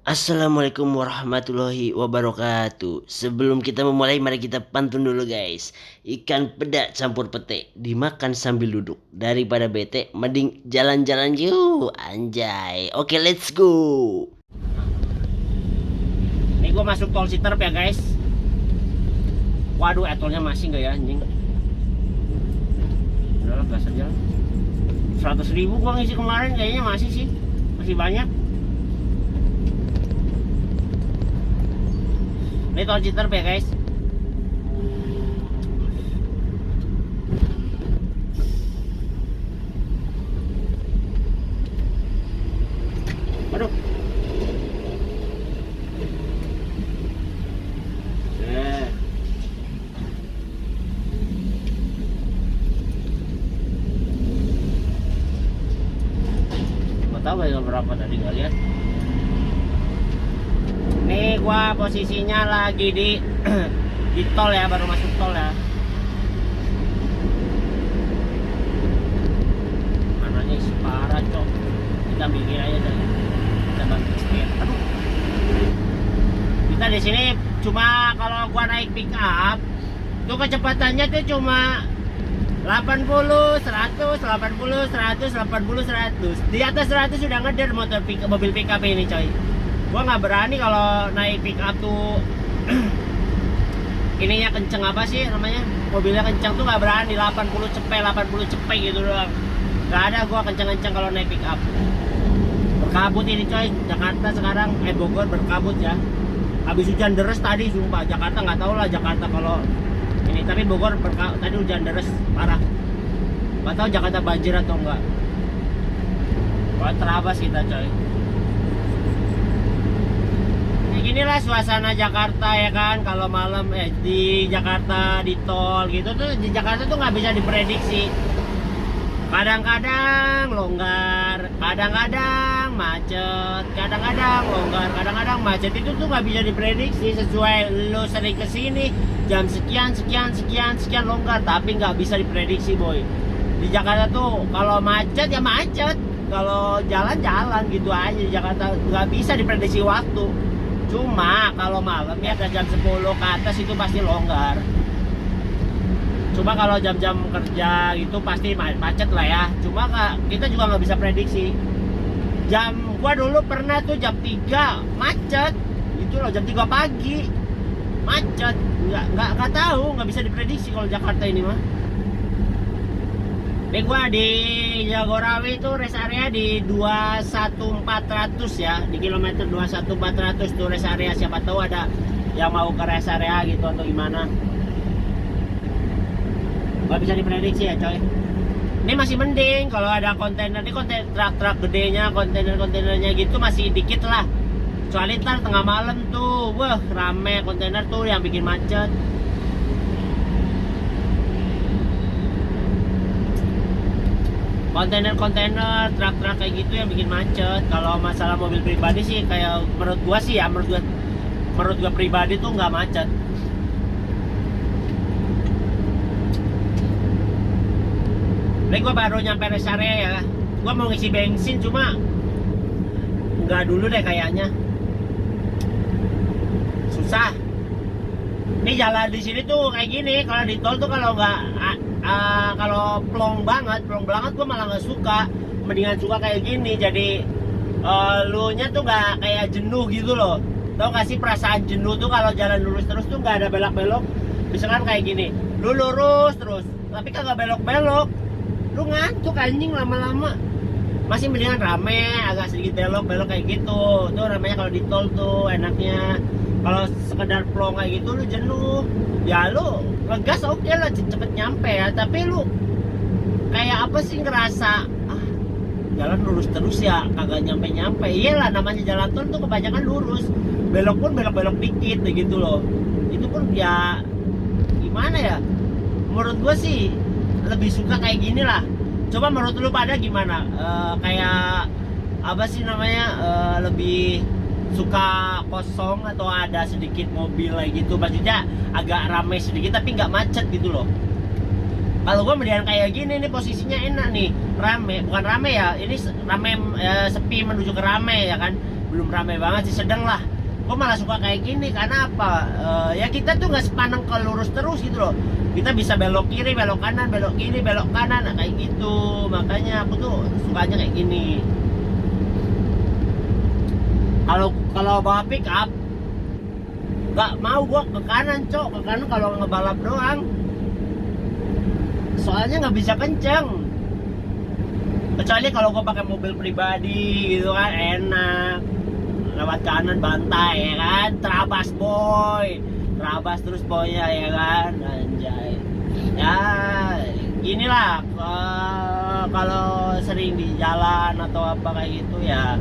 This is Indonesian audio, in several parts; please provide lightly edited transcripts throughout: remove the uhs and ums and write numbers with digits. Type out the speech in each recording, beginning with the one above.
Assalamualaikum warahmatullahi wabarakatuh. Sebelum kita memulai, mari kita pantun dulu guys. Ikan peda campur pete dimakan sambil duduk. Daripada bete, mending jalan-jalan yuk. Anjay. Oke, let's go. Ini gue masuk tol Citerep ya guys. Waduh, tolnya masih nggak ya anjing? Udahlah, gas aja. 100.000 gue ngisi kemarin, kayaknya masih sih. Masih banyak. Ini tol Citerep ya guys. Waduh. Nggak tahu ya berapa tadi, nggak lihat. Nih gua posisinya lagi di di tol ya, baru masuk tol ya. Mananya isi parah cok. Kita bikin aja deh. Kita bantu setir. Aduh. Kita di sini cuma kalau gua naik pick up tuh kecepatannya tuh cuma 80, 100, 80, 100, 80, 100. Di atas 100 sudah ngeder mobil pick up ini coy. Gua nggak berani kalau naik pick up tuh ininya kenceng, apa sih namanya, mobilnya kenceng tuh nggak berani. 80 cepet gitu doang. Nggak ada gua kenceng-kenceng kalau naik pick up. Berkabut ini coy, Jakarta sekarang, Bogor berkabut ya. Habis hujan deres tadi sumpah. Jakarta nggak tahu lah Jakarta kalau ini, tapi Bogor tadi hujan deres parah. Nggak tahu Jakarta banjir atau enggak. Wah, terabas kita coy. Inilah suasana Jakarta ya kan, kalau malam di Jakarta di tol gitu tuh, di Jakarta tuh nggak bisa diprediksi. Kadang-kadang longgar, kadang-kadang macet, kadang-kadang longgar, kadang-kadang macet. Itu tuh nggak bisa diprediksi. Sesuai lo sering kesini jam sekian longgar, tapi nggak bisa diprediksi boy. Di Jakarta tuh kalau macet ya macet, kalau jalan-jalan gitu aja. Di Jakarta nggak bisa diprediksi waktu. Cuma kalau malam ya ke jam 10 ke atas itu pasti longgar. Cuma kalau jam-jam kerja itu pasti macet lah ya. Cuma kita juga nggak bisa prediksi. Gua dulu pernah tuh jam 3 macet. Itu loh, jam 3 pagi macet. Nggak tahu, nggak bisa diprediksi kalau Jakarta ini mah. Ini gua di Jagorawi itu rest area di 21400 ya, di kilometer 21400 tuh rest area. Siapa tahu ada yang mau ke rest area gitu atau gimana. Gak bisa diprediksi ya coy. Ini masih mending kalau ada kontainer, ini truk-truk gedenya, kontainernya gitu masih dikit lah. Kecuali ntar tengah malam tuh, wah rame kontainer tuh yang bikin macet. Kontainer, truk-truk kayak gitu yang bikin macet. Kalau masalah mobil pribadi sih, kayak menurut gua sih ya, menurut gua pribadi tuh nggak macet. Ini gua baru nyampe rest area ya. Gua mau ngisi bensin cuma nggak dulu deh kayaknya. Susah. Ini jalan di sini tuh kayak gini. Kalau di tol tuh kalau nggak kalau plong banget gue malah nggak suka. Mendingan suka kayak gini, jadi lu nya tuh nggak kayak jenuh gitu loh. Tau gak sih perasaan jenuh tuh kalau jalan lurus terus tuh nggak ada belok-belok. Misalkan kayak gini, lu lurus terus tapi kagak belok-belok, lu ngantuk anjing lama-lama. Masih mendingan rame, agak sedikit belok-belok kayak gitu. Tuh namanya kalau di tol tuh enaknya. Kalau sekedar plong kayak gitu lu jenuh, ya lu ngegas oke lah cepet nyampe ya, tapi lu kayak apa sih ngerasa jalan lurus terus ya kagak nyampe. Iyalah namanya jalan tol tuh kebanyakan lurus, belok pun belok-belok dikit gitu loh. Itu pun ya gimana ya, menurut gua sih lebih suka kayak gini lah. Coba menurut lu pada gimana? Kayak apa sih namanya, lebih suka kosong atau ada sedikit mobil kayak gitu, maksudnya agak ramai sedikit tapi nggak macet gitu loh. Kalau gue mendingan kayak gini nih, posisinya enak nih, rame, bukan rame ya, ini rame sepi menuju ke rame ya kan. belum ramai banget sih, sedang lah. Gue malah suka kayak gini karena apa? Ya kita tuh nggak sepaneng ke lurus terus gitu loh. Kita bisa belok kiri, belok kanan, belok kiri, belok kanan, nah, kayak gitu. Makanya aku tuh sukanya kayak gini. Kalau bawa pick up, nggak mau gua ke kanan, Cok. Ke kanan kalau ngebalap doang. Soalnya nggak bisa kenceng. Kecuali kalau gua pakai mobil pribadi gitu kan, enak. Lewat kanan bantai ya kan, terabas boy, terabas terus boynya ya kan, anjay. Ya gini lah, kalau sering di jalan atau apa kayak gitu ya,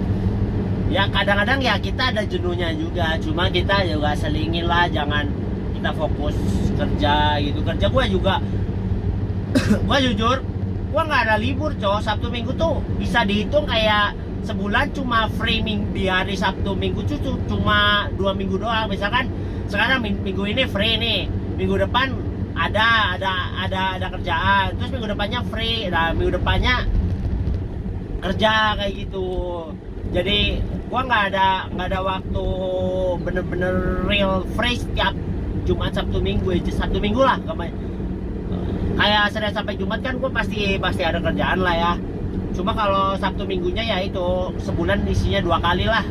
ya kadang-kadang ya kita ada jenuhnya juga, cuma kita juga selingin lah, jangan kita fokus kerja gitu. Kerja gue juga, gue jujur, gue nggak ada libur, cowok. Sabtu Minggu tuh bisa dihitung kayak sebulan cuma framing di hari Sabtu Minggu itu cuma 2 minggu doang. Misalkan sekarang minggu ini free nih, minggu depan ada kerjaan, terus minggu depannya free, nah minggu depannya kerja kayak gitu. Jadi gua nggak ada waktu bener-bener real free setiap Jumat Sabtu Minggu aja. Sabtu Minggu lah, kayak Senin sampai Jumat kan gua pasti ada kerjaan lah ya. Cuma kalau Sabtu Minggunya ya itu sebulan isinya 2 kali lah,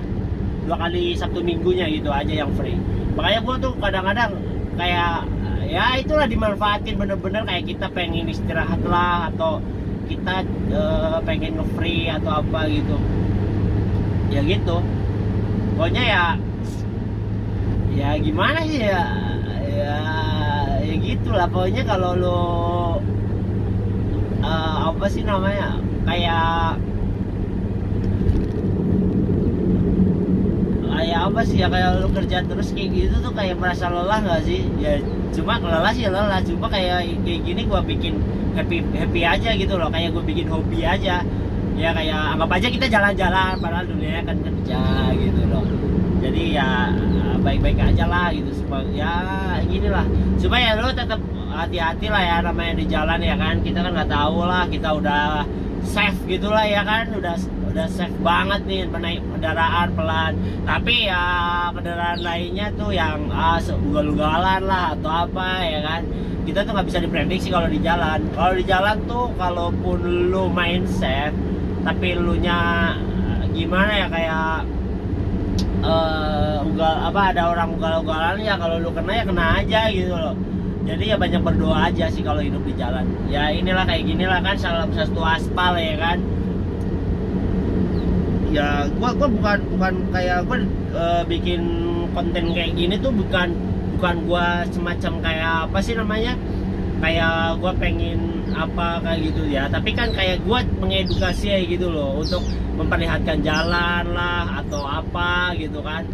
2 kali Sabtu Minggunya gitu aja yang free. Makanya gue tuh kadang-kadang kayak ya itulah dimanfaatin bener-bener, kayak kita pengen istirahat lah atau kita pengen nge-free atau apa gitu ya gitu. Pokoknya ya gimana sih ya gitulah pokoknya. Kalau lo apa sih namanya, kayak apa sih ya, kayak lu kerja terus kayak gitu tuh kayak merasa lelah nggak sih? Ya cuma lelah sih lelah, cuma kayak gini gua bikin happy aja gitu loh, kayak gue bikin hobi aja ya. Kayak anggap aja kita jalan-jalan padahal dunia kan kerja gitu loh. Jadi ya baik-baik aja lah gitu, supaya ya gini lah. Cuma ya lu tetap hati-hati lah ya, namanya di jalan ya kan, kita kan nggak tahu lah, kita udah safe gitulah ya kan, udah safe banget nih menaik kendaraan pelan, tapi ya kendaraan lainnya tuh yang ugal-ugalan lah atau apa ya kan, kita tuh nggak bisa diprediksi kalau di jalan. Kalau di jalan tuh kalaupun lu main safe tapi lu nya gimana ya, kayak ada orang ugal-ugalan ya, kalau lu kena ya kena aja gitu loh. Jadi ya banyak berdoa aja sih kalau hidup di jalan. Ya inilah kayak gini lah kan, salam satu aspal ya kan. Ya gua bukan kayak gua bikin konten kayak gini tuh bukan gua semacam kayak apa sih namanya, kayak gua pengen apa kayak gitu ya, tapi kan kayak gua mengedukasi ya gitu loh, untuk memperlihatkan jalan lah atau apa gitu kan.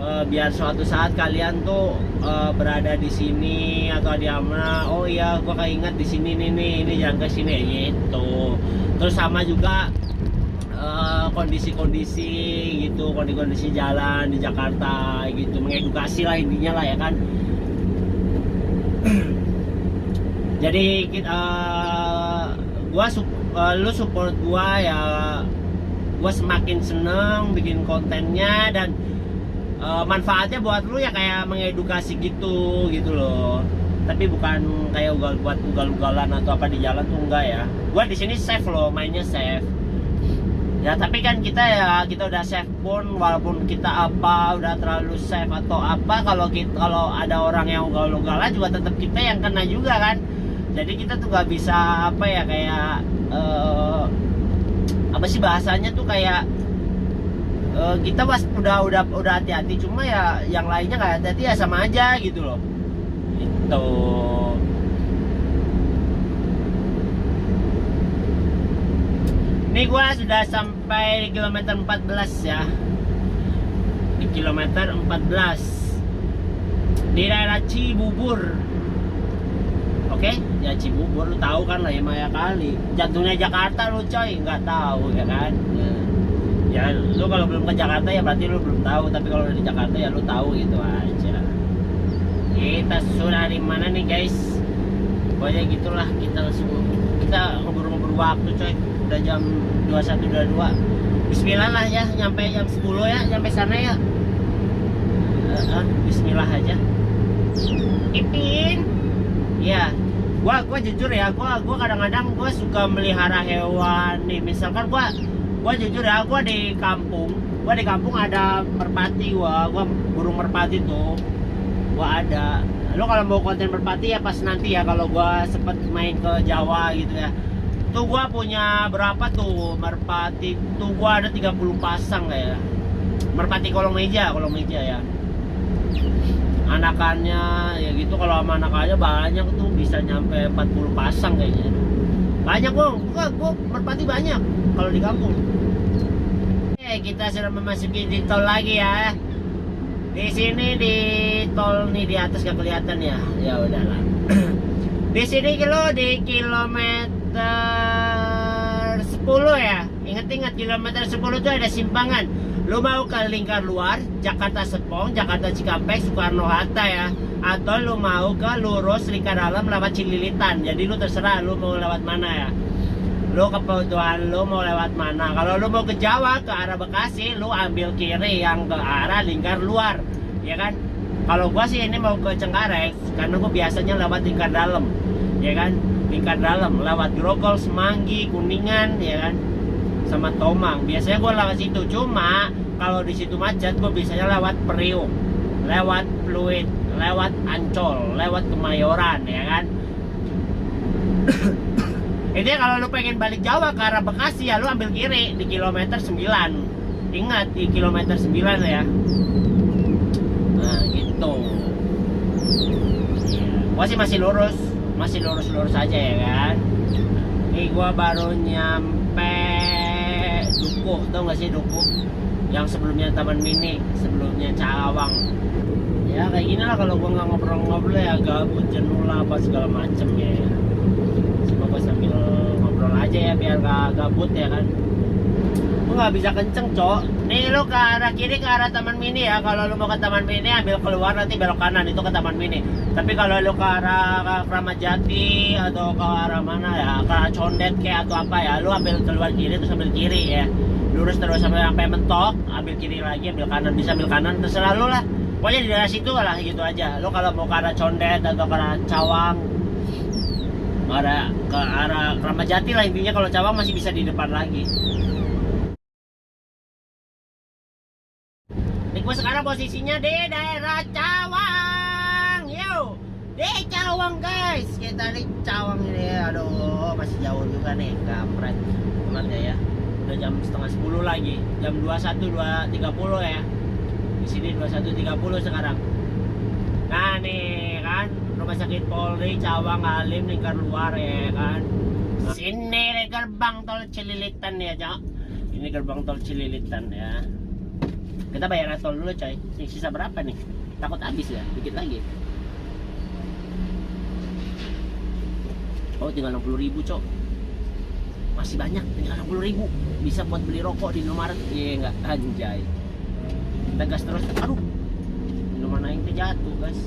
Biar suatu saat kalian tuh berada di sini atau di mana, oh iya gua keinget di sini nih, ini jangan ke sini gitu. Terus sama juga kondisi-kondisi gitu, kondisi jalan di Jakarta gitu, mengedukasi lah intinya lah ya kan. Jadi lu support gua ya, gua semakin seneng bikin kontennya, dan manfaatnya buat lu ya kayak mengedukasi gitu loh. Tapi bukan kayak buat ugal-ugalan atau apa di jalan tuh enggak ya. Gua di sini safe loh, mainnya safe. Ya tapi kan kita udah safe pun, walaupun kita udah terlalu safe atau apa, kalau ada orang yang ugal-ugalan juga tetap kita yang kena juga kan. Jadi kita tuh nggak bisa apa ya, kayak apa sih bahasanya tuh, kayak kita udah hati-hati, cuma ya yang lainnya nggak hati-hati ya sama aja gitu loh. Itu. Ini gua sudah sampai di kilometer 14 ya. Di kilometer 14 di daerah Cibubur. Oke, ya Cibubur lu tahu kan lah ya kali. Jantungnya Jakarta lu coy, nggak tahu ya kan. Ya lu kalau belum ke Jakarta ya berarti lu belum tahu, tapi kalau udah di Jakarta ya lu tahu gitu aja. Kita sudah di mana nih guys? Pokoknya gitulah, kita ngobrol waktu coy. Udah jam 21.22. Bismillah lah ya, nyampe jam 10 ya, nyampe sana ya. Bismillah aja. Ipin. Ya, gua jujur ya, gua kadang-kadang gua suka melihara hewan nih. Misalkan gua jujur ya, gua di kampung ada merpati, gua burung merpati tuh. Gua ada. Lo kalau mau konten merpati ya pas nanti ya, kalau gua sempet main ke Jawa gitu ya. Tuh gua punya berapa tuh merpati tuh, gua ada 30 pasang ya. Merpati kolong meja ya. Anakannya ya gitu, kalau sama anakannya banyak tuh, bisa nyampe 40 pasang kayaknya. Banyak gua merpati banyak kalau di kampung. Kita sudah memasuki di tol lagi ya. Di sini di tol nih, di atas gak kelihatan ya. Ya udahlah. Di sini di kilometer 10 ya. Ingat-ingat kilometer 10 itu ada simpangan. Lu mau ke Lingkar Luar, Jakarta Serpong, Jakarta Cikampek, Soekarno Hatta ya. Atau lu mau ke lurus Lingkar Dalam lewat Cililitan. Jadi lu terserah lu mau lewat mana ya. Lu kebutuhan lu mau lewat mana. Kalau lu mau ke Jawa, ke arah Bekasi, lu ambil kiri yang ke arah Lingkar Luar, ya kan. Kalau gua sih ini mau ke Cengkareng, karena gua biasanya lewat Lingkar Dalam, ya kan. Lingkar Dalam lewat Grogol, Semanggi, Kuningan, ya kan, sama Tomang. Biasanya gua lewat situ. Cuma kalau di situ macet, gua biasanya lewat Priuk, lewat Pluit, lewat Ancol, lewat Kemayoran, ya kan. Ini kalau lu pengen balik Jawa ke arah Bekasi ya, lu ambil kiri di kilometer 9. Ingat, di kilometer 9 ya. Nah gitu. Gua sih masih lurus aja ya kan. Ini gua baru nyampe Dukuh, tau gak sih Dukuh? Yang sebelumnya Taman Mini, sebelumnya Cawang. Ya kayak gini lah kalau gua nggak ngobrol-ngobrol ya, gabut, jenuh lah apa segala macem ya. Gue sambil ngobrol aja ya biar gak gabut ya kan. Gue gak bisa kenceng cok. Nih lu ke arah kiri ke arah Taman Mini ya. Kalau lu mau ke Taman Mini ambil keluar, nanti belok kanan, itu ke Taman Mini. Tapi kalau lu ke arah Kramat Jati atau ke arah mana ya, ke arah Condet kayak atau apa ya, lu ambil keluar kiri terus ambil kiri ya. Lurus terus sampai mentok, ambil kiri lagi, ambil kanan, bisa ambil kanan, terserah lu lah. Pokoknya di daerah situ lah gitu aja. Lu kalau mau ke arah Condet atau ke arah Cawang, ke arah Kramat Jati lah intinya. Kalau Cawang masih bisa di depan lagi. Nih gue sekarang posisinya di daerah Cawang. Yo, di Cawang guys. Kita di Cawang ini. Aduh, masih jauh juga nih, kampret teman ya. Udah jam setengah 10 lagi. Jam 21.30 ya. Di sini 21.30 sekarang. Nah nih kan, Rumah Sakit Polri, Cawang, Halim, Lingkar Luar ya kan. Sini gerbang tol Cililitan ya Cok. Ini gerbang tol Cililitan ya. Kita bayar tol dulu coy. Sisa berapa nih? Takut habis ya, dikit lagi. Oh tinggal 60.000 Cok. Masih banyak, tinggal 60.000. Bisa buat beli rokok di Indomaret. Iya enggak, anjay. Kita gas terus. Aduh, Indomaret yang terjatuh guys.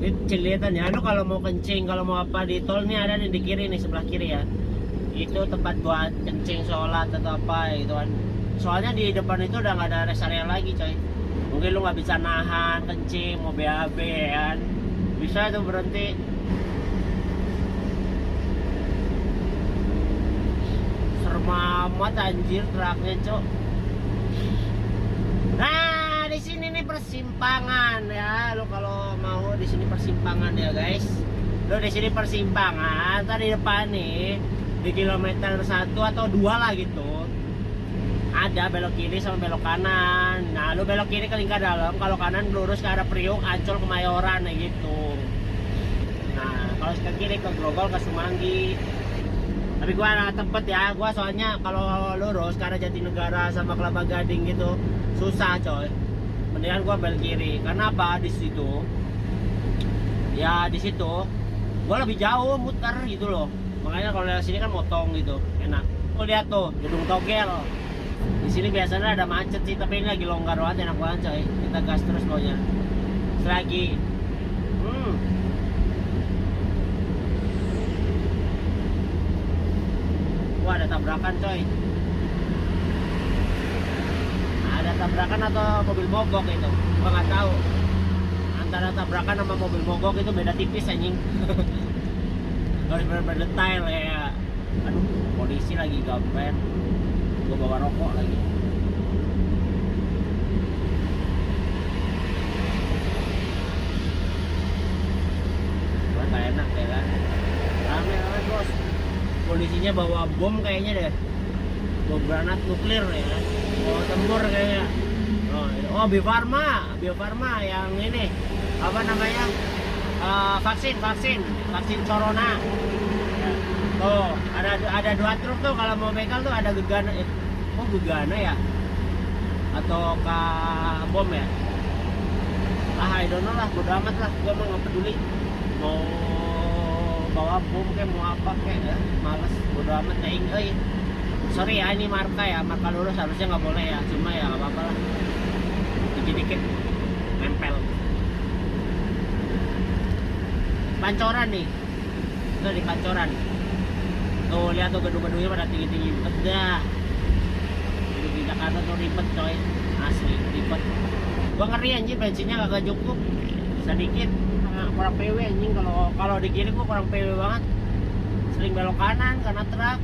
Cililitan ya, lu kalau mau kencing, kalau mau apa di tol nih ada nih di kiri nih, sebelah kiri ya. Itu tempat buat kencing, sholat atau apa gitu kan. Soalnya di depan itu udah nggak ada rest area lagi coy. Mungkin lu nggak bisa nahan kencing, mau BAB kan. Bisa tuh berhenti. Serem amat anjir truknya cok. Nah di sini nih persimpangan ya. Lu kalau mau di sini persimpangan ya guys. Lu di sini persimpangan. Tadi depan nih di kilometer 1 atau 2 lah gitu. Ada belok kiri sama belok kanan. Nah lu belok kiri ke Lingkar Dalam, kalau kanan lurus ke arah Priuk, Ancol, Kemayoran ya gitu. Nah kalau ke kiri ke Grogol, ke Semanggi. Tapi gua ada tempat ya, gua soalnya kalau lurus ke arah Jatinegara sama Kelapa Gading gitu susah coy. Mendingan gua belok kiri. Karena apa? Di situ ya, di situ gua lebih jauh muter gitu loh. Makanya kalau dari sini kan motong gitu, enak. Oh lihat tuh, gedung togel. Di sini biasanya ada macet sih, tapi ini lagi longgar banget, enak banget coy. Kita gas terus pokoknya. Selagi Wah, ada tabrakan coy. Nah, ada tabrakan atau mobil mogok itu, gua nggak tahu. Antara tabrakan sama mobil mogok itu beda tipis anjing. Harus bener-bener detail ya. Aduh, polisi lagi gampang. Gua bawa rokok lagi. Gua tak enak ya kan. Rame bos. Polisinya bawa bom kayaknya deh. Bom granat nuklir ya kan. Bawa tempur kayaknya. Oh, Bio Farma yang ini apa namanya? Vaksin corona. Ya. Tuh, ada 2 truk tuh kalau mau begal tuh ada gegana. Gegana ya? Atau bom ya? I don't know lah, bodo amat lah, gua mah nggak peduli. Mau bawa bom kayak mau apa kayak ya, males, bodo amat teing euy. Sorry ya, ini marka lurus harusnya nggak boleh ya, cuma ya nggak apa-apa lah. Dikit-dikit nempel. Pancoran nih, itu di Pancoran. Tuh lihat tuh gedung-gedungnya pada tinggi-tinggi banget dah. Di Jakarta tuh ribet coy, asli ribet. Gua ngeri anjing, bensinnya kagak cukup, sedikit. Kurang PW anjing, kalau di kiri gua kurang PW banget. Sering belok kanan karena truk.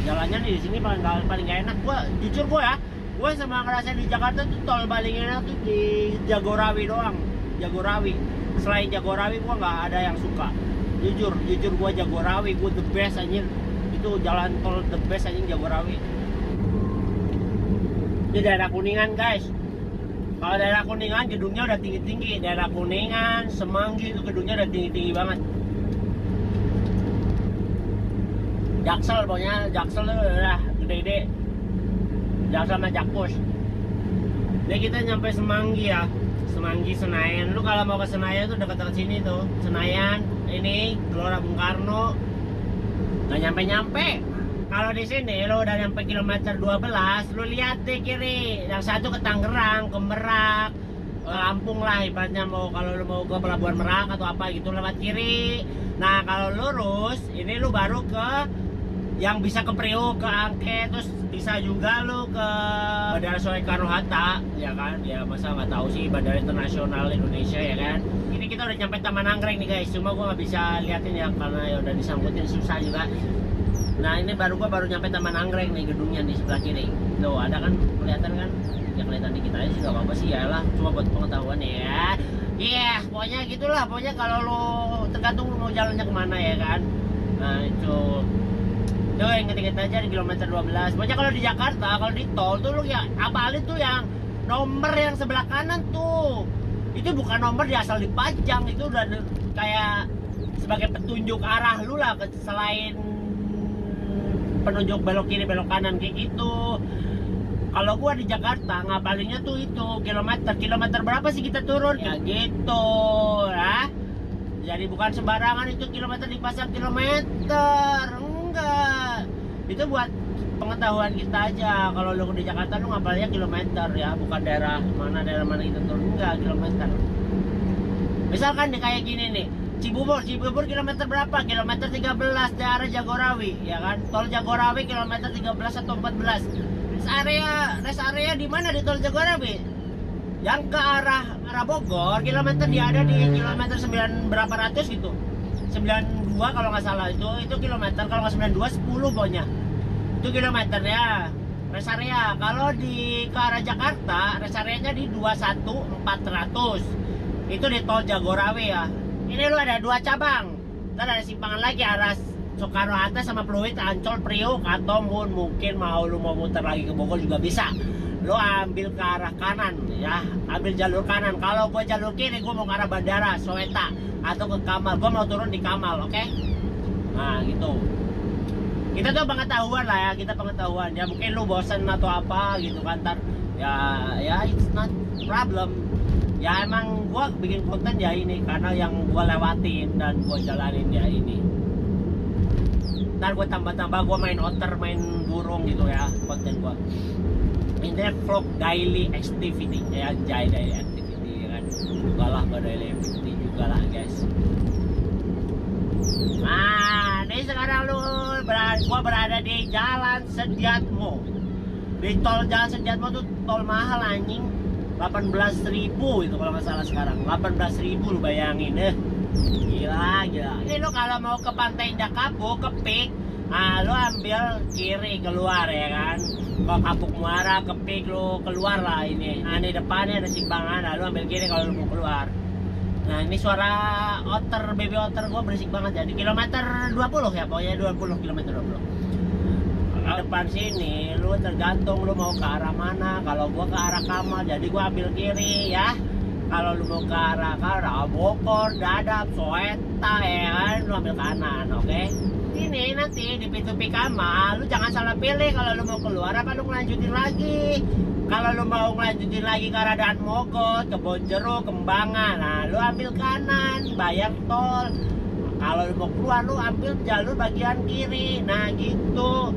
Jalannya nih di sini paling gak enak. Jujur gua sama ngerasain di Jakarta tuh tol paling enak tuh di Jagorawi doang. Jagorawi. Selain Jagorawi gua nggak ada yang suka. Jujur gua Jagorawi gua the best anjir. Itu jalan tol the best anjing Jagorawi. Ini daerah Kuningan guys. Kalau daerah Kuningan gedungnya udah tinggi-tinggi. Daerah Kuningan, Semanggi itu gedungnya udah tinggi-tinggi banget. Jaksel pokoknya, Jaksel itu udah gede-gede. Jaksel sama Jakpus. Jadi kita nyampe Semanggi ya. Semanggi, Senayan. Lu kalau mau ke Senayan tuh dekat-dekat sini tuh. Senayan, ini Gelora Bung Karno. Nggak nyampe-nyampe. Kalau di sini lo udah nyampe kilometer 12, lu lihat deh kiri. Yang satu ke Tangerang, ke Merak, ke Lampung lah ibaratnya, kalau lu mau ke Pelabuhan Merak atau apa gitu lewat kiri. Nah, kalau lurus ini lu baru ke yang bisa ke Priok, ke Angke, terus bisa juga lu ke Bandara Soekarno-Hatta, ya kan? Ya masa nggak tahu sih Bandara Internasional Indonesia ya kan? Ini kita udah nyampe Taman Anggrek nih guys, cuma gua nggak bisa liatin ya karena ya udah disangkutin susah juga. Nah ini gua baru nyampe Taman Anggrek nih, gedungnya di sebelah kiri. Loh ada kan, kelihatan kan? Ya kelihatan dikit aja sih, nggak apa-apa sih ya lah, cuma buat pengetahuan ya. Iya, pokoknya gitulah. Pokoknya kalau lo tergantung lo mau jalannya kemana ya kan. Nah itu tuh inget-inget aja di kilometer 12. Pokoknya kalau di Jakarta, kalau di tol tuh lo ya apalin tuh yang nomor yang sebelah kanan tuh. Itu bukan nomor dia asal dipajang, itu udah kayak sebagai petunjuk arah lu lah, selain penunjuk belok kiri belok kanan kayak gitu. Kalau gua di Jakarta ngapalinnya tuh itu kilometer berapa sih kita turun ya gitu ya. Jadi bukan sembarangan itu kilometer dipasang kilometer, enggak. Itu buat pengetahuan kita aja. Kalau lu di Jakarta lu ngapalinnya kilometer ya, bukan daerah mana kita turun, enggak, kilometer. Misalkan nih kayak gini nih, Cibubur kilometer berapa? Kilometer 13 daerah Jagorawi, ya kan? Tol Jagorawi kilometer 13 atau 14. Rest area di mana di tol Jagorawi? Yang ke arah Bogor, kilometer dia ada di kilometer 9 berapa ratus gitu. 92 kalau nggak salah itu kilometer, kalau nggak 92 10 pokoknya. Itu kilometernya. Rest area kalau di ke arah Jakarta, rest areanya di 21400. Itu di tol Jagorawi ya. Ini lu ada 2 cabang. Ntar ada simpangan lagi arah Soekarno-Hatta sama Pluit, Ancol, Priok, atau mungkin lu mau muter lagi ke Bogor juga bisa. Lu ambil ke arah kanan ya, ambil jalur kanan. Kalau gua jalur kiri, gua mau ke arah Bandara Soeta atau ke Kamal. Gua mau turun di Kamal, oke? Nah gitu. Kita tuh pengetahuan lah ya, kita pengetahuan. Ya mungkin lu bosan atau apa gitu kan, ntar ya it's not problem. Ya emang gua bikin konten ya ini karena yang gua lewatin dan gua jalanin ya ini. Ntar gua tambah-tambah, gua main otter, main burung gitu ya konten gua. Ini vlog daily activity ya, daily activity kan. Juga lah daily activity juga lah guys. Nah, ini sekarang gua berada di Jalan Sediatmo. Di tol Jalan Sediatmo tuh tol mahal anjing. 18.000 itu kalau nggak salah sekarang. 18.000 lu bayangin Gila. Ini lu kalau mau ke Pantai Indah Kapuk, ke Pik, nah lu ambil kiri keluar ya kan. Ke Kapuk Muara, ke Pik lu keluar lah ini. Nah, ini depannya ada simpangan, nah lu ambil kiri kalau lu mau keluar. Nah, ini suara otter, baby otter gua berisik banget. Jadi kilometer 20 ya, pokoknya 20 kilometer 20. Depan sini lu tergantung lu mau ke arah mana. Kalau gua ke arah Kamal, jadi gua ambil kiri ya. Kalau lu mau ke arah Bogor, Dadap, Soeta ya kan, lu ambil kanan, oke? Ini nanti di pintu Kamal, lu jangan salah pilih kalau lu mau keluar apa lu ngelanjutin lagi. Kalau lu mau ngelanjutin lagi ke arah Daan Mogot, ke Bonjero, Kembangan, nah lu ambil kanan, bayar tol. Kalau lu mau keluar, lu ambil jalur bagian kiri, nah gitu.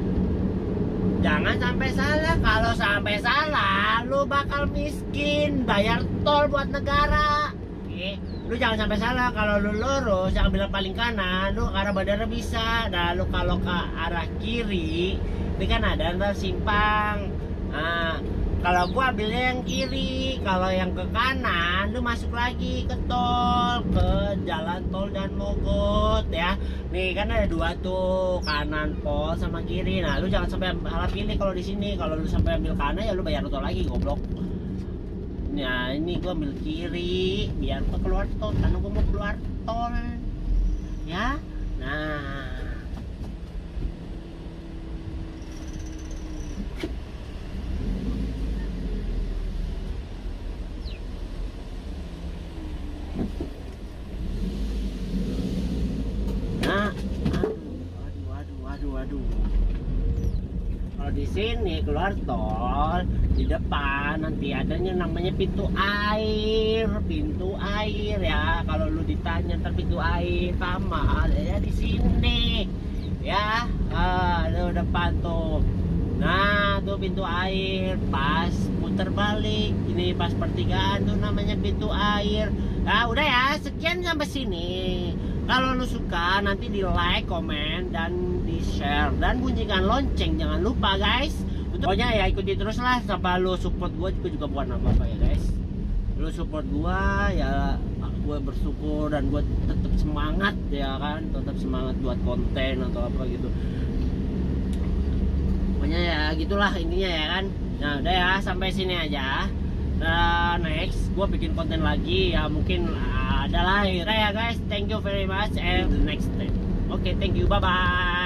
Jangan sampai salah, kalau sampai salah lu bakal miskin, bayar tol buat negara. Oke, lu jangan sampai salah, kalau lu lurus yang ambil paling kanan, lu ke arah bandara bisa. Nah, lu kalau ke arah kiri, ini kan ada ntar simpang. Nah, kalau gua ambilnya yang kiri, kalau yang ke kanan lu masuk lagi ke tol, ke jalan tol Dan Mogot ya. Nih kan ada dua tuh, kanan pol sama kiri. Nah, lu jangan sampai salah pilih kalau di sini. Kalau lu sampai ambil kanan ya lu bayar tol lagi, goblok. Nah, ini gua ambil kiri biar gua keluar tol, karena gua mau keluar tol. Ya. Nah, aduh. Kalau di sini keluar tol, di depan nanti adanya namanya pintu air ya. Kalau lu ditanya ntar pintu air Kamal ya di sini ya. Ada depan tuh. Nah, tuh pintu air, pas putar balik ini pas pertigaan tuh namanya pintu air. Nah, udah ya, sekian sampai sini. Kalau lu suka nanti di like, komen, dan di share, dan bunyikan lonceng jangan lupa guys. Pokoknya ya ikuti terus lah sampai lu support gue juga bukan apa-apa ya guys. Lu support gua ya, gue bersyukur dan gue tetap semangat ya kan, tetap semangat buat konten atau apa gitu. Pokoknya ya gitulah intinya ya kan. Nah udah ya, sampai sini aja. Next gue bikin konten lagi ya, mungkin ada lah ya guys. Thank you very much and the next time. Oke, thank you, bye bye.